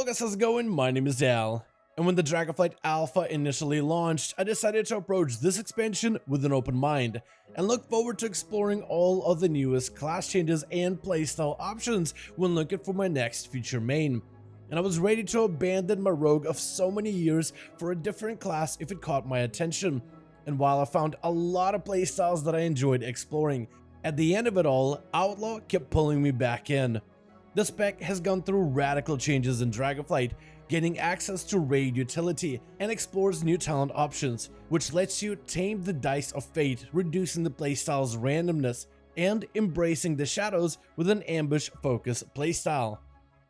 Hello guys, how's it going? My name is Al, and when the Dragonflight Alpha initially launched, I decided to approach this expansion with an open mind, and look forward to exploring all of the newest class changes and playstyle options when looking for my next future main. And I was ready to abandon my rogue of so many years for a different class if it caught my attention. And while I found a lot of playstyles that I enjoyed exploring, at the end of it all, Outlaw kept pulling me back in. The spec has gone through radical changes in Dragonflight, getting access to raid utility, and explores new talent options, which lets you tame the dice of fate, reducing the playstyle's randomness, and embracing the shadows with an ambush-focused playstyle.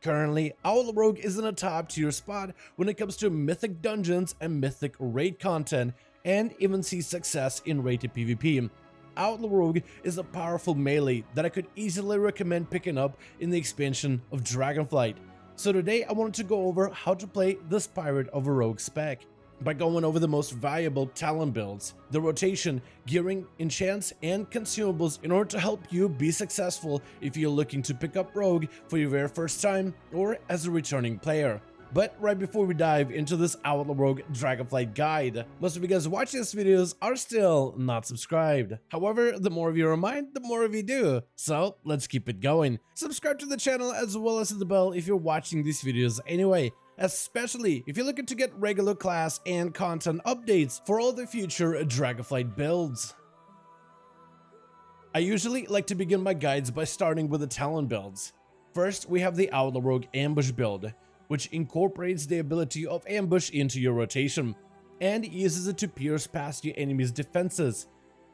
Currently, Outlaw Rogue is in a top tier spot when it comes to mythic dungeons and mythic raid content, and even sees success in rated PvP. Outlaw Rogue is a powerful melee that I could easily recommend picking up in the expansion of Dragonflight. So today I wanted to go over how to play this pirate of a rogue spec, by going over the most valuable talent builds, the rotation, gearing, enchants, and consumables in order to help you be successful if you're looking to pick up rogue for your very first time or as a returning player. But right before we dive into this Outlaw Rogue Dragonflight guide, most of you guys watching these videos are still not subscribed. However, the more of you remind, the more of you do. So let's keep it going. Subscribe to the channel as well as hit the bell if you're watching these videos anyway, especially if you're looking to get regular class and content updates for all the future Dragonflight builds. I usually like to begin my guides by starting with the talent builds. First, we have the Outlaw Rogue Ambush build, which incorporates the ability of ambush into your rotation, and uses it to pierce past your enemy's defenses.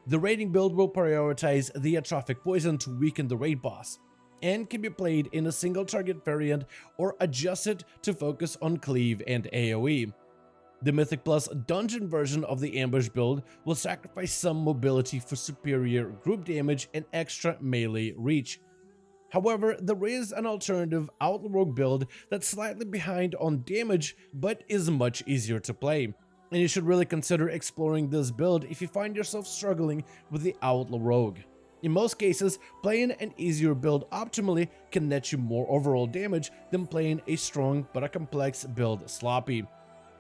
The raiding build will prioritize the atrophic poison to weaken the raid boss, and can be played in a single target variant or adjusted to focus on cleave and AoE. The Mythic Plus dungeon version of the ambush build will sacrifice some mobility for superior group damage and extra melee reach. However, there is an alternative Outlaw Rogue build that's slightly behind on damage but is much easier to play, and you should really consider exploring this build if you find yourself struggling with the Outlaw Rogue. In most cases, playing an easier build optimally can net you more overall damage than playing a strong but a complex build sloppy.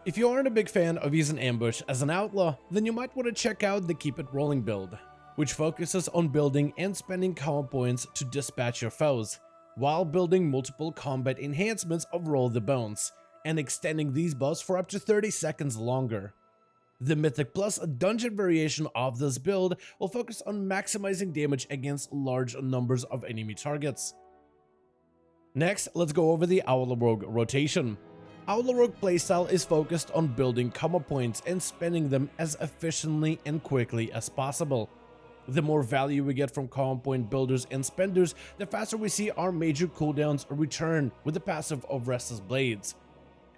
If you aren't a big fan of using ambush as an outlaw, then you might want to check out the Keep It Rolling build, which focuses on building and spending combo points to dispatch your foes, while building multiple combat enhancements of Roll the Bones, and extending these buffs for up to 30 seconds longer. The Mythic Plus dungeon variation of this build will focus on maximizing damage against large numbers of enemy targets. Next, let's go over the Outlaw Rogue rotation. Outlaw Rogue playstyle is focused on building combo points and spending them as efficiently and quickly as possible. The more value we get from combo point builders and spenders, the faster we see our major cooldowns return with the passive of Restless Blades.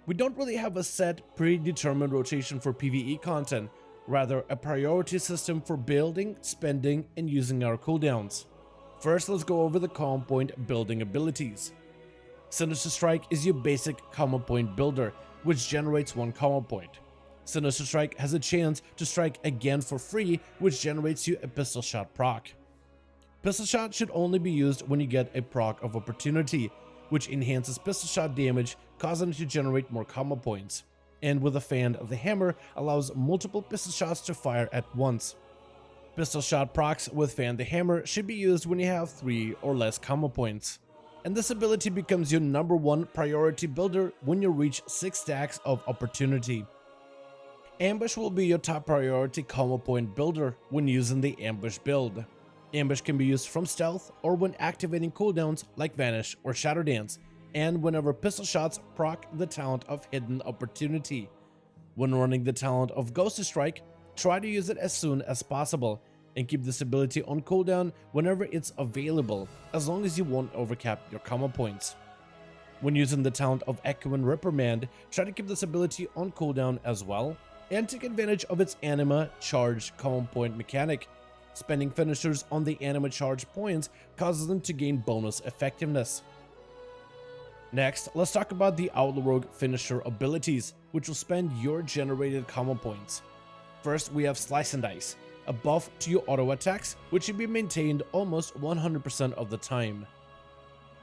We don't really have a set, predetermined rotation for PvE content, rather a priority system for building, spending, and using our cooldowns. First, let's go over the combo point building abilities. Sinister Strike is your basic combo point builder, which generates one combo point. Sinister Strike has a chance to strike again for free, which generates you a pistol shot proc. Pistol shot should only be used when you get a proc of opportunity, which enhances pistol shot damage, causing it to generate more combo points, and with a Fan of the Hammer allows multiple pistol shots to fire at once. Pistol shot procs with Fan the Hammer should be used when you have 3 or less combo points, and this ability becomes your #1 priority builder when you reach 6 stacks of opportunity. Ambush will be your top priority combo point builder when using the Ambush build. Ambush can be used from stealth or when activating cooldowns like Vanish or Shadow Dance, and whenever pistol shots proc the talent of Hidden Opportunity. When running the talent of Ghost Strike, try to use it as soon as possible, and keep this ability on cooldown whenever it's available, as long as you won't overcap your combo points. When using the talent of Echoing Reprimand, try to keep this ability on cooldown as well, and take advantage of its Anima Charge combo point mechanic. Spending finishers on the Anima Charge points causes them to gain bonus effectiveness. Next, let's talk about the Outlaw Rogue finisher abilities, which will spend your generated combo points. First, we have Slice and Dice, a buff to your auto attacks, which should be maintained almost 100% of the time.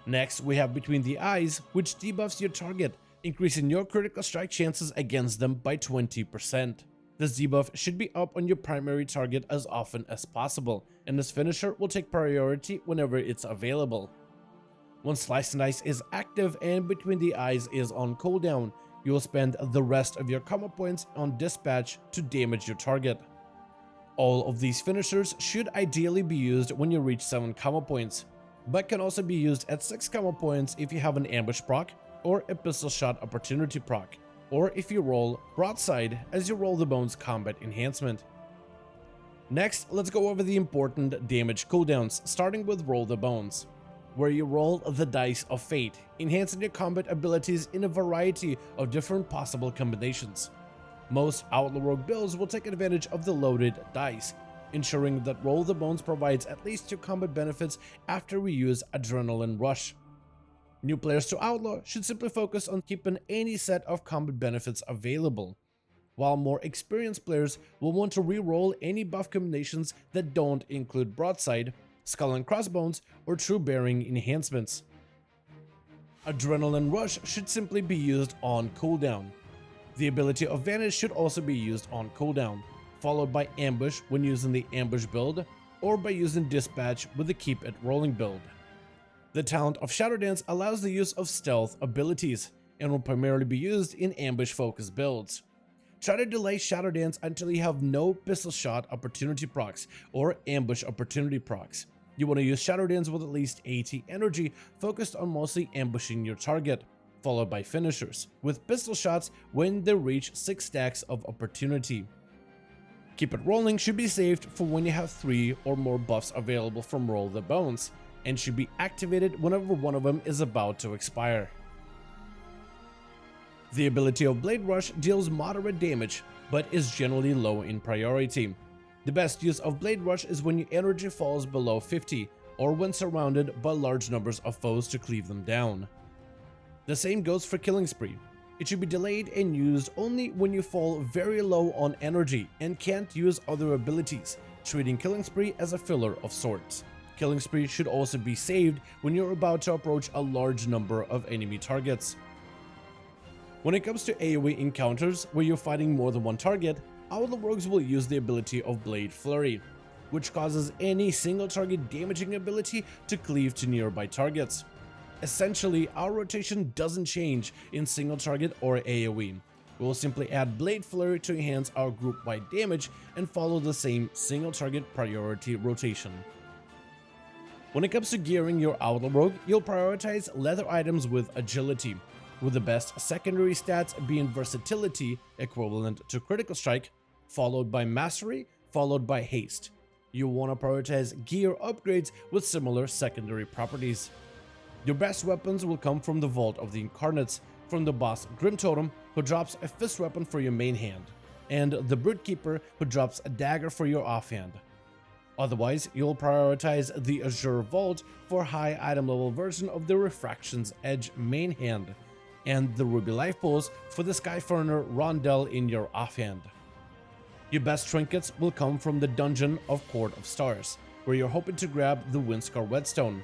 Next, we have Between the Eyes, which debuffs your target, increasing your critical strike chances against them by 20%. This debuff should be up on your primary target as often as possible, and this finisher will take priority whenever it's available. Once Slice and Dice is active and Between the Eyes is on cooldown, you will spend the rest of your combo points on Dispatch to damage your target. All of these finishers should ideally be used when you reach 7 combo points, but can also be used at 6 combo points if you have an ambush proc or a pistol shot opportunity proc, or if you roll broadside as you roll the bones combat enhancement. Next, let's go over the important damage cooldowns, starting with Roll the Bones, where you roll the Dice of Fate, enhancing your combat abilities in a variety of different possible combinations. Most Outlaw Rogue builds will take advantage of the loaded dice, ensuring that Roll the Bones provides at least 2 combat benefits after we use Adrenaline Rush. New players to Outlaw should simply focus on keeping any set of combat benefits available, while more experienced players will want to re-roll any buff combinations that don't include Broadside, Skull and Crossbones, or True Bearing enhancements. Adrenaline Rush should simply be used on cooldown. The ability of Vanish should also be used on cooldown, followed by Ambush when using the Ambush build, or by using Dispatch with the Keep It Rolling build. The talent of Shadow Dance allows the use of stealth abilities, and will primarily be used in ambush-focused builds. Try to delay Shadow Dance until you have no pistol shot opportunity procs or ambush opportunity procs. You want to use Shadow Dance with at least 80 energy, focused on mostly ambushing your target, followed by finishers, with pistol shots when they reach 6 stacks of opportunity. Keep It Rolling should be saved for when you have 3 or more buffs available from Roll the Bones, and should be activated whenever one of them is about to expire. The ability of Blade Rush deals moderate damage, but is generally low in priority. The best use of Blade Rush is when your energy falls below 50, or when surrounded by large numbers of foes to cleave them down. The same goes for Killing Spree. It should be delayed and used only when you fall very low on energy and can't use other abilities, treating Killing Spree as a filler of sorts. Killing Spree should also be saved when you're about to approach a large number of enemy targets. When it comes to AoE encounters where you're fighting more than one target, Outlaw Rogues will use the ability of Blade Flurry, which causes any single target damaging ability to cleave to nearby targets. Essentially, our rotation doesn't change in single target or AoE. We will simply add Blade Flurry to enhance our group-wide damage and follow the same single target priority rotation. When it comes to gearing your Outlaw Rogue, you'll prioritize leather items with agility, with the best secondary stats being versatility, equivalent to critical strike, followed by mastery, followed by haste. You want to prioritize gear upgrades with similar secondary properties. Your best weapons will come from the Vault of the Incarnates, from the boss Grim Totem, who drops a fist weapon for your main hand, and the Brute Keeper, who drops a dagger for your offhand. Otherwise, you'll prioritize the Azure Vault for high item level version of the Refraction's Edge main hand, and the Ruby Life Pulse for the Skyferner Rondel in your offhand. Your best trinkets will come from the Dungeon of Court of Stars, where you're hoping to grab the Windscar Whetstone.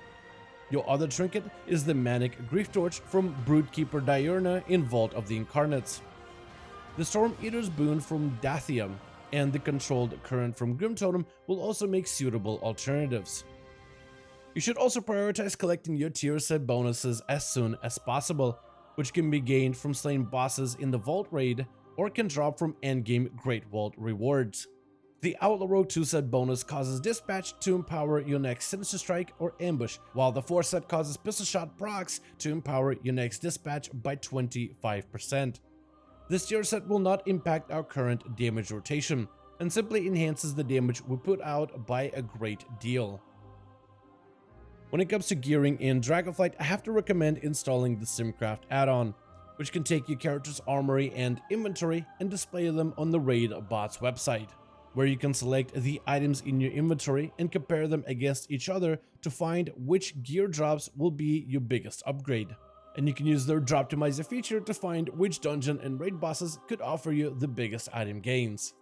Your other trinket is the Manic Grief Torch from Brute Keeper Diurna in Vault of the Incarnates, the Storm Eater's Boon from Dathia, and the Controlled Current from Grim Totem will also make suitable alternatives. You should also prioritize collecting your tier set bonuses as soon as possible, which can be gained from slaying bosses in the Vault raid or can drop from endgame Great Vault rewards. The Outlaw Rogue 2 set bonus causes Dispatch to empower your next Sinister Strike or Ambush, while the 4 set causes Pistol Shot procs to empower your next Dispatch by 25%. This tier set will not impact our current damage rotation, and simply enhances the damage we put out by a great deal. When it comes to gearing in Dragonflight, I have to recommend installing the Simcraft Addon, which can take your character's armory and inventory and display them on the Raidbots website, where you can select the items in your inventory and compare them against each other to find which gear drops will be your biggest upgrade. And you can use their Droptimizer feature to find which dungeon and raid bosses could offer you the biggest item gains.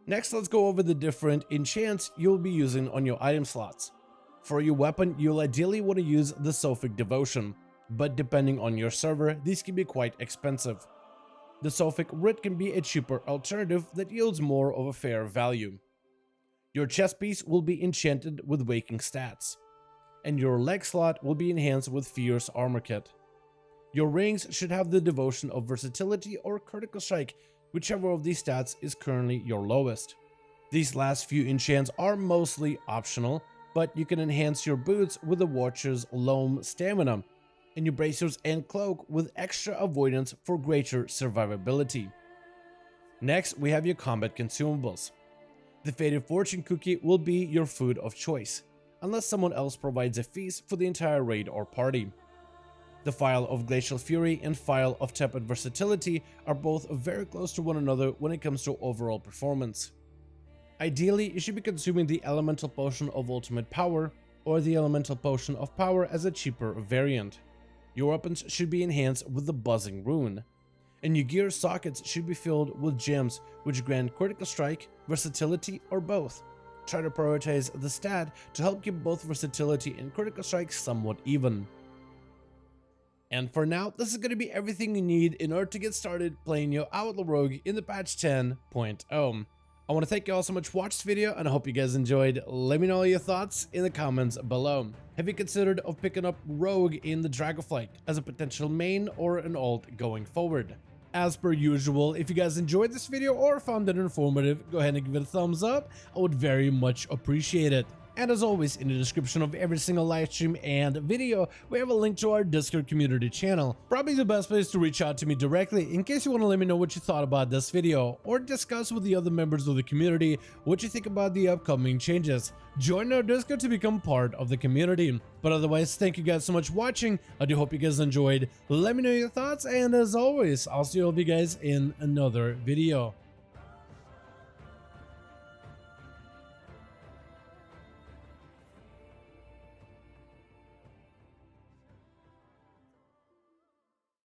Next, let's go over the different enchants you'll be using on your item slots. For your weapon, you'll ideally want to use the Sophic Devotion, but depending on your server, these can be quite expensive. The Sophic Writ can be a cheaper alternative that yields more of a fair value. Your chest piece will be enchanted with Waking stats, and your leg slot will be enhanced with Fierce Armor Kit. Your rings should have the Devotion of Versatility or Critical Strike, whichever of these stats is currently your lowest. These last few enchants are mostly optional, but you can enhance your boots with the Watcher's Loam Stamina, and your bracers and cloak with extra avoidance for greater survivability. Next, we have your combat consumables. The Fated Fortune Cookie will be your food of choice, unless someone else provides a feast for the entire raid or party. The Phial of Glacial Fury and Phial of Tepid Versatility are both very close to one another when it comes to overall performance. Ideally, you should be consuming the Elemental Potion of Ultimate Power or the Elemental Potion of Power as a cheaper variant. Your weapons should be enhanced with the Buzzing Rune, and your gear sockets should be filled with gems which grant Critical Strike, Versatility, or both. Try to prioritize the stat to help keep both Versatility and Critical Strike somewhat even. And for now, this is going to be everything you need in order to get started playing your Outlaw Rogue in the patch 10.0. I want to thank you all so much for watching this video, and I hope you guys enjoyed. Let me know your thoughts in the comments below. Have you considered of picking up Rogue in the Dragonflight as a potential main or an alt going forward? As per usual, if you guys enjoyed this video or found it informative, go ahead and give it a thumbs up. I would very much appreciate it. And as always, in the description of every single live stream and video, we have a link to our Discord community channel. Probably the best place to reach out to me directly in case you want to let me know what you thought about this video, or discuss with the other members of the community what you think about the upcoming changes. Join our Discord to become part of the community. But otherwise, thank you guys so much for watching. I do hope you guys enjoyed. Let me know your thoughts, and as always, I'll see all of you guys in another video.